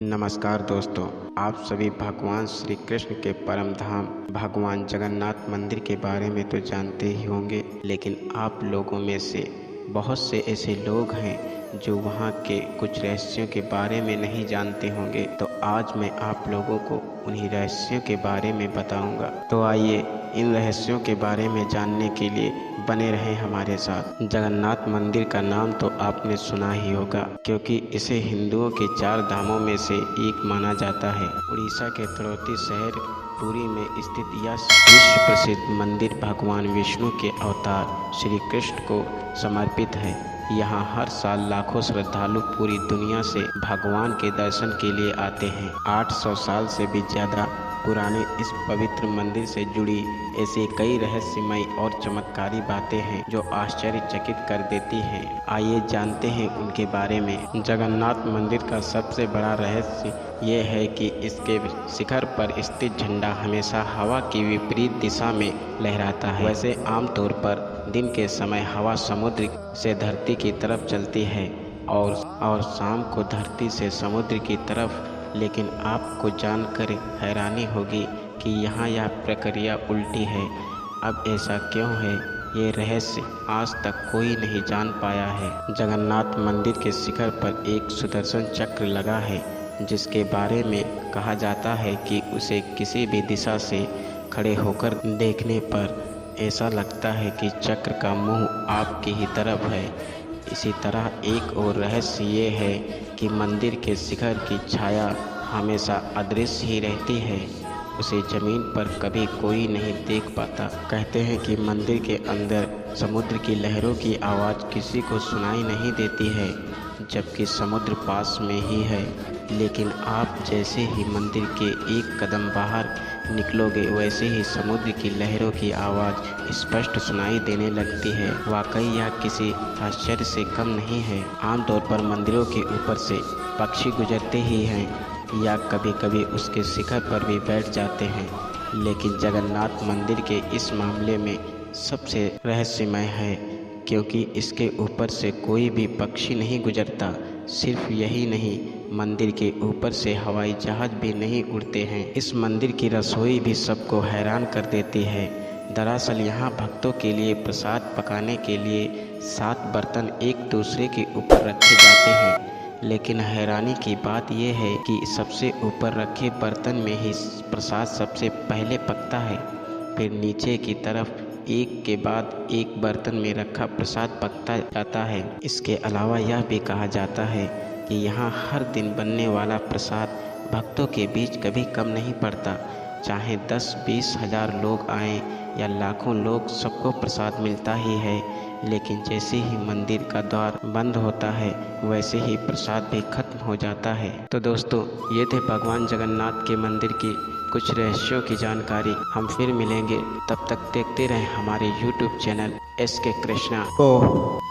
नमस्कार दोस्तों, आप सभी भगवान श्री कृष्ण के परम धाम भगवान जगन्नाथ मंदिर के बारे में तो जानते ही होंगे, लेकिन आप लोगों में से बहुत से ऐसे लोग हैं जो वहाँ के कुछ रहस्यों के बारे में नहीं जानते होंगे। तो आज मैं आप लोगों को उन्हीं रहस्यों के बारे में बताऊंगा। तो आइए इन रहस्यों के बारे में जानने के लिए बने रहें हमारे साथ। जगन्नाथ मंदिर का नाम तो आपने सुना ही होगा, क्योंकि इसे हिंदुओं के 4 धामों में से एक माना जाता है। उड़ीसा के तड़ौती शहर पुरी में स्थित यह विश्व प्रसिद्ध मंदिर भगवान विष्णु के अवतार श्री कृष्ण को समर्पित है। यहाँ हर साल लाखों श्रद्धालु पूरी दुनिया से भगवान के दर्शन के लिए आते हैं। 800 साल से भी ज़्यादा पुराने इस पवित्र मंदिर से जुड़ी ऐसी कई रहस्यमय और चमत्कारी बातें हैं जो आश्चर्यचकित कर देती हैं। आइए जानते हैं उनके बारे में। जगन्नाथ मंदिर का सबसे बड़ा रहस्य ये है कि इसके शिखर पर स्थित झंडा हमेशा हवा की विपरीत दिशा में लहराता है। वैसे आमतौर पर दिन के समय हवा समुद्र से धरती की तरफ चलती है और शाम को धरती से समुद्र की तरफ। लेकिन आपको जानकर हैरानी होगी कि यहाँ यह प्रक्रिया उल्टी है। अब ऐसा क्यों है, ये रहस्य आज तक कोई नहीं जान पाया है। जगन्नाथ मंदिर के शिखर पर एक सुदर्शन चक्र लगा है, जिसके बारे में कहा जाता है कि उसे किसी भी दिशा से खड़े होकर देखने पर ऐसा लगता है कि चक्र का मुंह आपकी ही तरफ है। इसी तरह एक और रहस्य ये है कि मंदिर के शिखर की छाया हमेशा अदृश्य ही रहती है, उसे जमीन पर कभी कोई नहीं देख पाता। कहते हैं कि मंदिर के अंदर समुद्र की लहरों की आवाज़ किसी को सुनाई नहीं देती है, जबकि समुद्र पास में ही है। लेकिन आप जैसे ही मंदिर के एक कदम बाहर निकलोगे, वैसे ही समुद्र की लहरों की आवाज़ स्पष्ट सुनाई देने लगती है। वाकई यह किसी आश्चर्य से कम नहीं है। आमतौर पर मंदिरों के ऊपर से पक्षी गुजरते ही हैं या कभी कभी उसके शिखर पर भी बैठ जाते हैं, लेकिन जगन्नाथ मंदिर के इस मामले में सबसे रहस्यमय है, क्योंकि इसके ऊपर से कोई भी पक्षी नहीं गुजरता। सिर्फ यही नहीं, मंदिर के ऊपर से हवाई जहाज भी नहीं उड़ते हैं। इस मंदिर की रसोई भी सबको हैरान कर देती है। दरअसल यहाँ भक्तों के लिए प्रसाद पकाने के लिए 7 बर्तन एक दूसरे के ऊपर रखे जाते हैं, लेकिन हैरानी की बात यह है कि सबसे ऊपर रखे बर्तन में ही प्रसाद सबसे पहले पकता है। फिर नीचे की तरफ एक के बाद एक बर्तन में रखा प्रसाद पकता जाता है। इसके अलावा यह भी कहा जाता है कि यहाँ हर दिन बनने वाला प्रसाद भक्तों के बीच कभी कम नहीं पड़ता। चाहे 10-20 हज़ार लोग आएं या लाखों लोग, सबको प्रसाद मिलता ही है। लेकिन जैसे ही मंदिर का द्वार बंद होता है, वैसे ही प्रसाद भी खत्म हो जाता है। तो दोस्तों, ये थे भगवान जगन्नाथ के मंदिर की कुछ रहस्यों की जानकारी। हम फिर मिलेंगे, तब तक देखते रहें हमारे YouTube चैनल SK कृष्णा को।